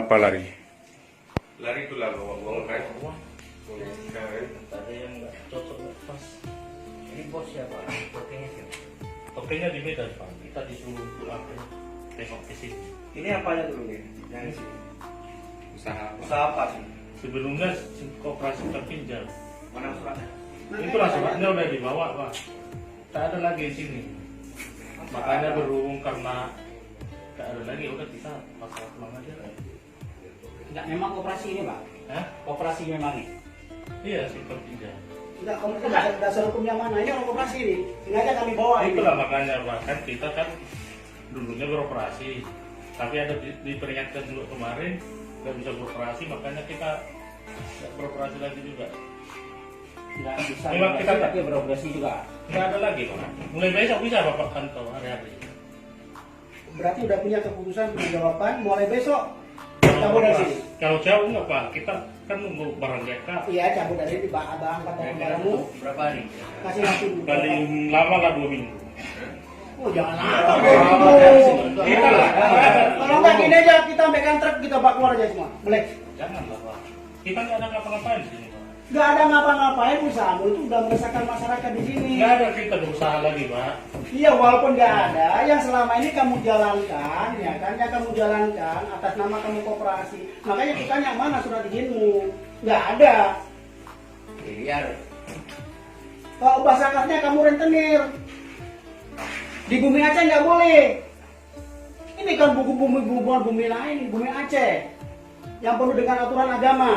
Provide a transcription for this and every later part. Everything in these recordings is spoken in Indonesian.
Kenapa lari? Lari itu lah bawa kain semua. Ada yang nggak cocok nggak pas. Ini bos siapa? Tokenya siapa? Tokenya di Medan Pak. Kita disuruh apa? Tengok ke sini. Ini apanya dulu nih? Yang di sini. Usaha Usaha apa sih? Sebelumnya koperasi terpinjam. Mana suratnya? Itulah suratnya udah dibawa Pak. Tak ada lagi di sini. Makanya berhubung karena tak ada lagi udah kita pasal pulang aja. Enggak, memang koperasi ini Pak? Hah? Koperasi memang ini? Iya sih terpinjam. Enggak, kamu kan dasar hukumnya mana? Ini orang koperasi ini. Sengaja kami bawa ini. Itulah makanya Pak, kan kita kan dulunya beroperasi, tapi ada diperingatkan dulu kemarin nggak bisa beroperasi, makanya kita nggak beroperasi lagi juga. Enggak bisa Memang beroperasi, kita- tapi beroperasi juga. Nggak ada lagi Pak. Mulai besok bisa Bapak pantau hari-hari. Berarti udah punya keputusan jawaban mulai besok cabut dari sini. Kalau jauh nggak Pak, kita kan nunggu barang jaka. Iya, cabut dari sini, abang angkat barang-barangmu, Berapa hari? kasih waktu. Paling lama lah 2 minggu. Oh, jangan Oh, lama. Kita lah. Kalau nggak gini aja, kita ambilkan truk, kita bawa keluar aja semua. Boleh? Jangan lah Pak. Kita nggak ada ngapa-ngapain di sini Pak. Nggak ada ngapa-ngapain, usahamu itu udah meresahkan masyarakat di sini. Nggak ada kita berusaha lagi Pak. Iya, walaupun nggak ada, yang selama ini kamu jalankan, ya kan, yang kamu jalankan atas nama kamu koperasi. Makanya kita tanya mana surat izinmu? Nggak ada. Miliar. Kalau bahasa kasarnya kamu rentenir. Di bumi Aceh nggak boleh. Ini kan bumi lain, bumi Aceh. Yang penuh dengan aturan agama.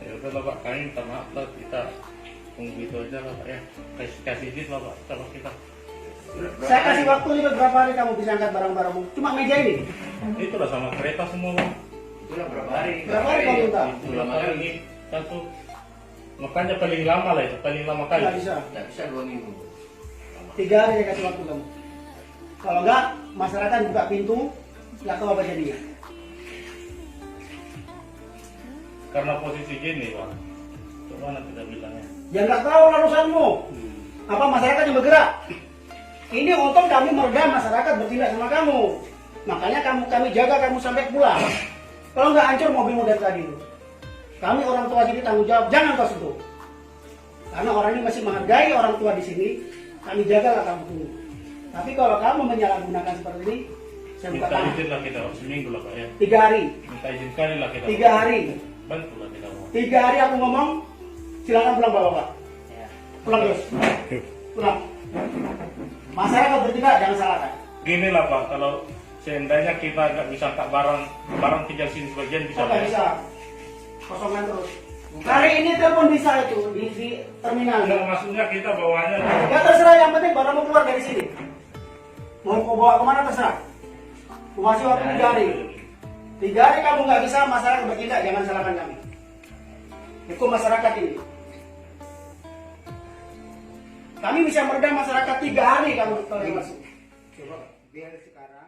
Ya udah lah Pak, kami minta maaf lah, kita tunggu itu aja lah Pak ya. Kasih izin lah Pak sama kita. Saya kasih waktu ini berapa hari kamu bisa angkat barang-barangmu? Cuma meja ini. Itulah sama kereta semua Pak. Itulah berapa hari? Berapa hari kamu minta? Berapa hari satu. Makanya paling lama lah itu, paling lama kali. Nggak bisa. Tidak bisa 2 minggu. 3 hari saya kasih waktu kamu. Kalau nggak, masyarakat buka pintu, nggak tahu apa jadinya. Karena posisi gini Pak. Gimana kita bilangnya? Ya nggak tahu urusanmu. Apa masyarakat yang bergerak? Ini untung kami meredam masyarakat bertindak sama kamu. Makanya kami jaga kamu sampai pulang. Kalau nggak hancur mobilmu dari tadi itu. Kami orang tua sini tanggung jawab, jangan kau sentuh. Karena orang ini masih menghargai orang tua di sini, kami jagalah kamu dulu. Tapi kalau kamu menyalahgunakan seperti ini, saya buka Minta tangan. izin lah kita seminggu lah Pak ya. 3 hari. Minta izin kali lah kita. 3 hari. Bantu lah kita Pak. 3 hari aku ngomong, silakan pulang Bapak. Ya. Pulang terus. Pulang. Masyarakat bertindak, jangan salahkan. Gini lah Pak, kalau seandainya kita nggak bisa angkat barang tinggal sini sebagian bisa. Oh, nggak Pak? bisa. Kosongan terus. Hari ini telepon bisa itu di terminal. Enggak, maksudnya kita bawanya. Ya terserah, yang penting barang mau keluar dari sini. Mau kau bawa kemana terserah. Aku kasih waktu 3 hari. 3 hari kamu nggak bisa, masyarakat bertindak, jangan salahkan kami. Hukum masyarakat ini. Kami bisa meredam masyarakat 3 hari kamu kalau yang masuk. Coba biar sekarang.